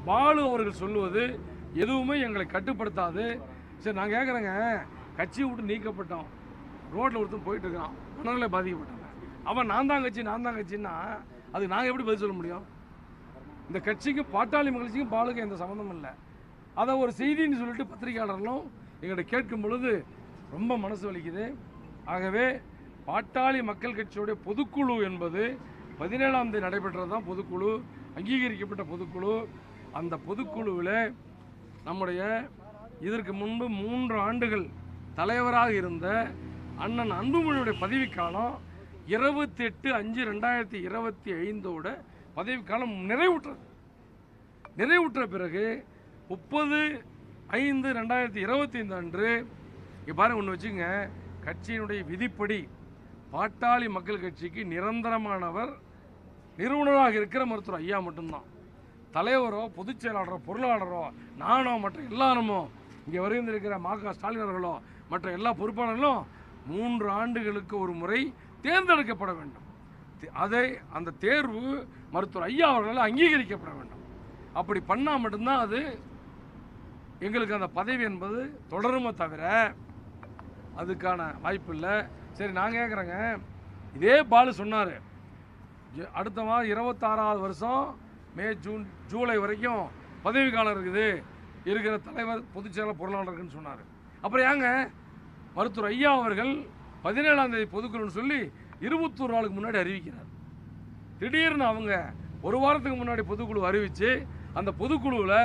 பாலு அவர்கள் சொல்லுவது எதுவுமே எங்களை கட்டுப்படுத்தாது. சரி, நான் கேட்குறேங்க, கட்சியை விட்டு நீக்கப்பட்டோம், ரோட்டில் ஒருத்தர் போயிட்டு இருக்கான், மனநிலை பாதிக்கப்பட்டாங்க, அவன் நான் தான் கட்சின்னா அதுக்கு நாங்கள் எப்படி பதில் சொல்ல முடியும்? இந்த கட்சிக்கு பாட்டாளி மகிழ்ச்சிக்கும் பாலுக்கும் எந்த சம்மந்தமும் இல்லை. அதை ஒரு செய்தின்னு சொல்லிட்டு பத்திரிகையாளர்களும் எங்கள்கிட்ட கேட்கும் பொழுது ரொம்ப மனசு வலிக்குது. ஆகவே பாட்டாளி மக்கள் கட்சியுடைய பொதுக்குழு என்பது 17ஆம் தேதி நடைபெற்றது தான் பொதுக்குழு, அங்கீகரிக்கப்பட்ட பொதுக்குழு. அந்த பொதுக்குழுவில் நம்முடைய இதற்கு முன்பு 3 ஆண்டுகள் தலைவராக இருந்த அண்ணன் அன்புமணியுடைய பதவிக்காலம் 28/5/2025 பதவிக்காலம் நிறைவுற்ற பிறகு 30/5/2025 அன்று இங்கே பாருங்க, ஒன்று வச்சுங்க, கட்சியினுடைய விதிப்படி பாட்டாளி மக்கள் கட்சிக்கு நிரந்தரமானவர் நிறுவனராக இருக்கிற மருத்துவர் ஐயா மட்டும்தான். தலைவரோ பொதுச் செயலாளரோ பொருளாளரோ நானோ மற்ற எல்லாருமோ இங்கே வருகின்றிருக்கிற மா.க. ஸ்டாலின் அவர்களோ மற்ற எல்லா பொறுப்பாளர்களும் 3 ஆண்டுகளுக்கு ஒரு முறை தேர்ந்தெடுக்கப்பட வேண்டும். அந்த தேர்வு மருத்துவர் ஐயா அவர்களால் அங்கீகரிக்கப்பட வேண்டும். அப்படி பண்ணால் மட்டும்தான் அது எங்களுக்கு அந்த பதவி என்பது தொடருமே தவிர அதுக்கான வாய்ப்பு இல்லை. சரி, நான் கேட்குறேங்க, இதே பாலு சொன்னார், அடுத்த மாதம் 26வது வருஷம் மே ஜூன் ஜூலை வரைக்கும் பதவி காலம் இருக்குது, இருக்கிற தலைவர் பொதுச் செயலாளர் பொருளாளர் இருக்குன்னு சொன்னார். அப்புறம் ஏங்க மருத்துவர் ஐயா அவர்கள் 17ஆம் தேதி பொதுக்குழுன்னு சொல்லி 21 நாளுக்கு முன்னாடி அறிவிக்கிறார். திடீர்னு அவங்க ஒரு வாரத்துக்கு முன்னாடி பொதுக்குழு அறிவித்து அந்த பொதுக்குழுவில்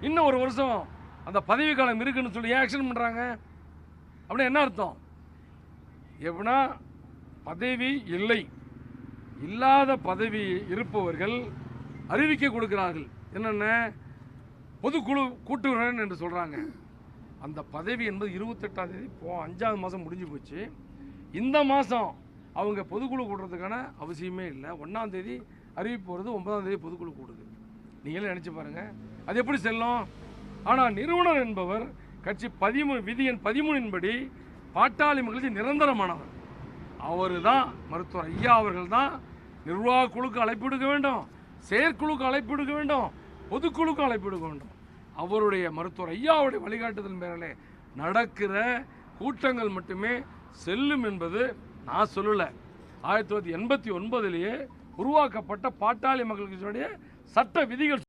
இன்னும் ஒரு வருஷம் அந்த பதவி காலம் இருக்குன்னு சொல்லி ஆக்ஷன் பண்ணுறாங்க. அப்படின்னா என்ன அர்த்தம்? எப்படின்னா பதவி இல்லாத பதவி இருப்பவர்கள் அறிவிக்க கொடுக்கிறார்கள். என்னென்ன பொதுக்குழு கூட்டுறன் என்று சொல்கிறாங்க. அந்த பதவி என்பது 28ஆம் தேதி 5வது மாதம் முடிஞ்சு போச்சு. இந்த மாதம் அவங்க பொதுக்குழு கூட்டுறதுக்கான அவசியமே இல்லை. 1ஆம் தேதி அறிவிப்பு வருது, 9ஆம் தேதி பொதுக்குழு கூடுது. நீங்களே நினச்சி பாருங்கள், அது எப்படி செல்லும்? ஆனால் நிறுவனர் என்பவர் கட்சி விதி எண் 13 பாட்டாளி மகிழ்ச்சி நிரந்தரமானவர். அவர் தான் மருத்துவர் ஐயா அவர்கள் தான் நிர்வாக குழுக்கு அழைப்பு விடுக்க வேண்டும், செயற்குழுக்கு அழைப்பு விடுக்க வேண்டும், பொதுக்குழுக்கு அழைப்பு விடுக்க வேண்டும். அவருடைய மருத்துவர் ஐயாவுடைய வழிகாட்டுதல் மேலே நடக்கிற கூட்டங்கள் மட்டுமே செல்லும் என்பது நான் சொல்லலை. 1989 உருவாக்கப்பட்ட பாட்டாளி மக்கள் கட்சியினுடைய சட்ட விதிகள்